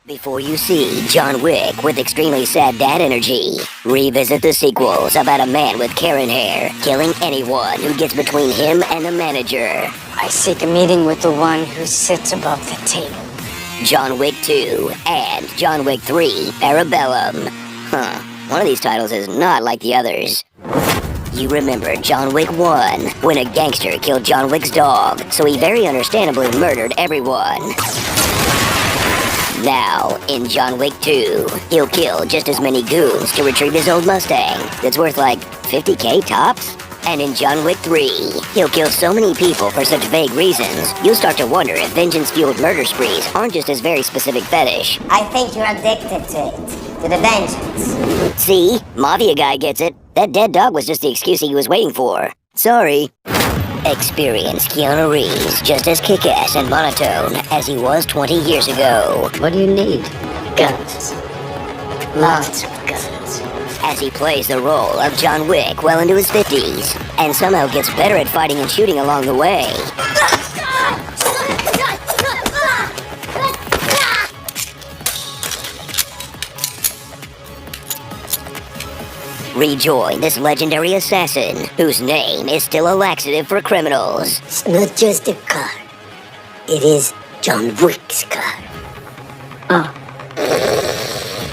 Before you see John Wick with extremely sad dad energy, revisit the sequels about a man with Karen hair killing anyone who gets between him and the manager. I seek a meeting with the one who sits above the table. John Wick 2 and John Wick 3 Parabellum. One of these titles is not like the others. You remember John Wick 1, when a gangster killed John Wick's dog, so he very understandably murdered everyone. Now, in John Wick 2, he'll kill just as many goons to retrieve his old Mustang that's worth like $50K tops. And in John Wick 3, he'll kill so many people for such vague reasons, you'll start to wonder if vengeance-fueled murder sprees aren't just his very specific fetish. I think you're addicted to it, to the vengeance. See? Mafia guy gets it. That dead dog was just the excuse he was waiting for. Sorry. Experience Keanu Reeves just as kick-ass and monotone as he was 20 years ago. What do you need? Guns. Lots of guns. As he plays the role of John Wick well into his 50s, and somehow gets better at fighting and shooting along the way. Rejoin this legendary assassin, whose name is still a laxative for criminals. It's not just a car. It is John Wick's car.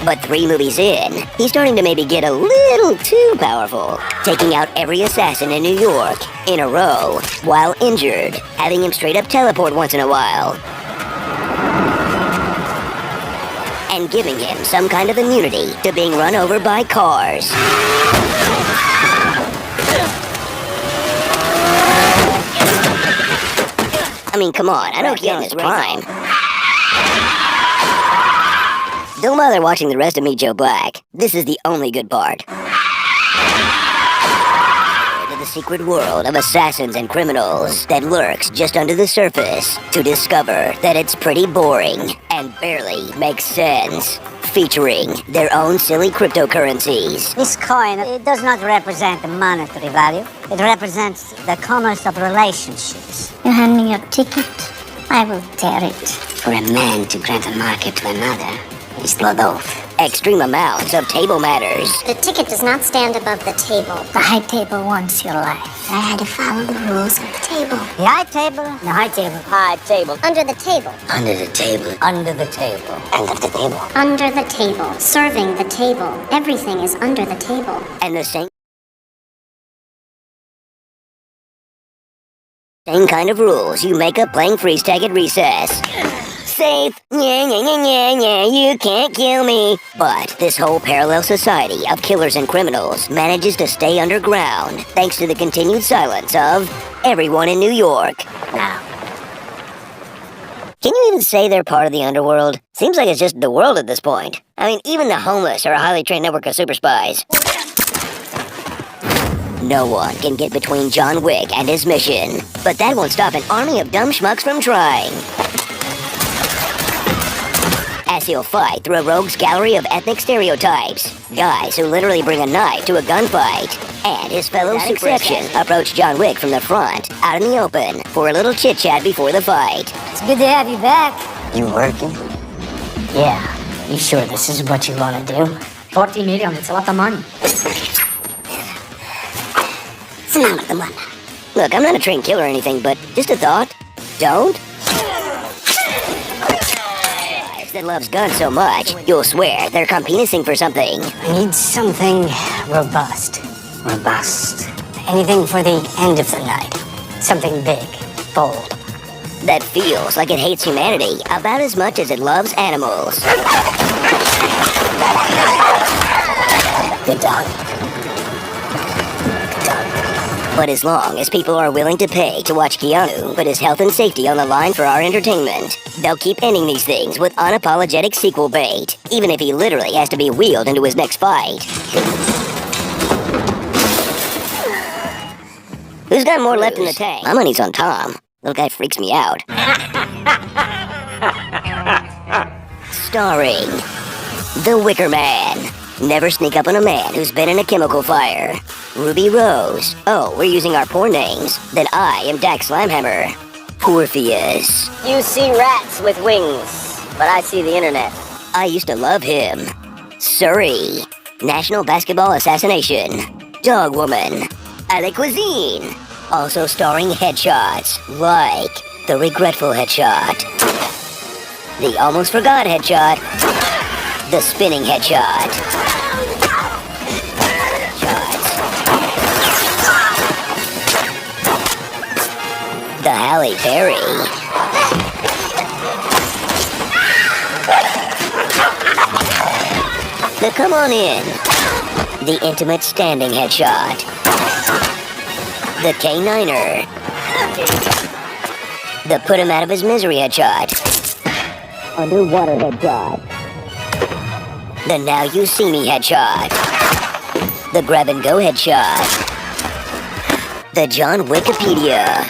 But 3 movies in, he's starting to maybe get a little too powerful, taking out every assassin in New York in a row while injured, having him straight up teleport once in a while, and giving him some kind of immunity to being run over by cars. I mean, come on, I know Keanu's prime. Don't bother watching the rest of Meet Joe Black. This is the only good part. Into the secret world of assassins and criminals that lurks just under the surface to discover that it's pretty boring and barely makes sense. Featuring their own silly cryptocurrencies. This coin, it does not represent the monetary value. It represents the commerce of relationships. You hand me your ticket, I will tear it. For a man to grant a market to another is Lodolf. Extreme amounts of table matters. The ticket does not stand above the table. The high table wants your life. I had to follow the rules of the table. The high table, the high table, High table. Under the table. under the table, under the table, under the table. Under the table. Serving the table. Everything is under the table. And the same kind of rules you make up playing freeze tag at recess. Safe, yeah, you can't kill me. But this whole parallel society of killers and criminals manages to stay underground thanks to the continued silence of everyone in New York. Now, Can you even say they're part of the underworld? Seems like it's just the world at this point. I mean, even the homeless are a highly trained network of super spies. No one can get between John Wick and his mission, but that won't stop an army of dumb schmucks from trying. As he'll fight through a rogue's gallery of ethnic stereotypes, guys who literally bring a knife to a gunfight, and his fellow Succession approach John Wick from the front, out in the open, for a little chit-chat before the fight. it's good to have you back. You working? Yeah. You sure this is what you want to do? 40 million, it's a lot of money. It's none of the money. Look, I'm not a trained killer or anything, but just a thought. Don't. That loves guns so much, you'll swear they're competing for something. I need something robust. Robust. Anything for the end of the night. Something big, bold. That feels like it hates humanity about as much as it loves animals. Good dog. But as long as people are willing to pay to watch Keanu put his health and safety on the line for our entertainment, they'll keep ending these things with unapologetic sequel bait, even if he literally has to be wheeled into his next fight. Who's got more left in the tank? My money's on Tom. Little guy freaks me out. Starring The Wicker Man. Never sneak up on a man who's been in a chemical fire. Ruby Rose. Oh, we're using our porn names. Then I am Dax Slimehammer. Porpheus. You see rats with wings, but I see the internet. I used to love him. Surrey. National Basketball Assassination. Dog Woman. A la Cuisine. Also starring headshots like the Regretful Headshot, the Almost Forgot Headshot, the Spinning Headshot. The Halle Berry. The Come On In. The Intimate Standing Headshot. The K9er. The Put Him Out of His Misery Headshot. Underwater Headshot. The Now You See Me Headshot. The Grab and Go Headshot. The John Wikipedia.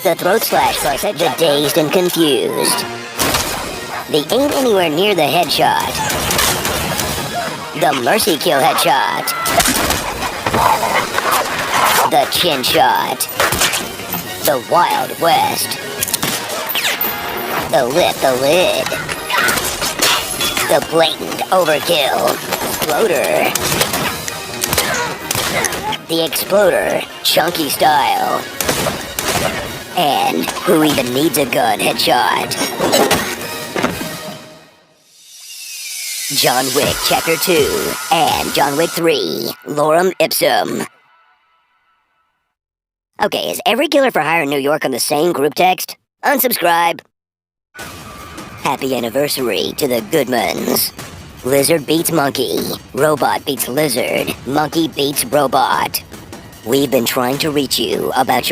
The Throat Slash Plus Headshot. The Dazed and Confused. The Ain't Anywhere Near the Headshot. The Mercy Kill Headshot. The Chin Shot. The Wild West. The Lift the Lid. The Blatant Overkill. Exploder. The Exploder Chunky Style. And Who Even Needs a Gun Headshot. John Wick Chapter 2 and John Wick 3, Lorem Ipsum. Okay, is every killer for hire in New York on the same group text? Unsubscribe. Happy anniversary to the Goodmans. Lizard beats monkey. Robot beats lizard. Monkey beats robot. We've been trying to reach you about your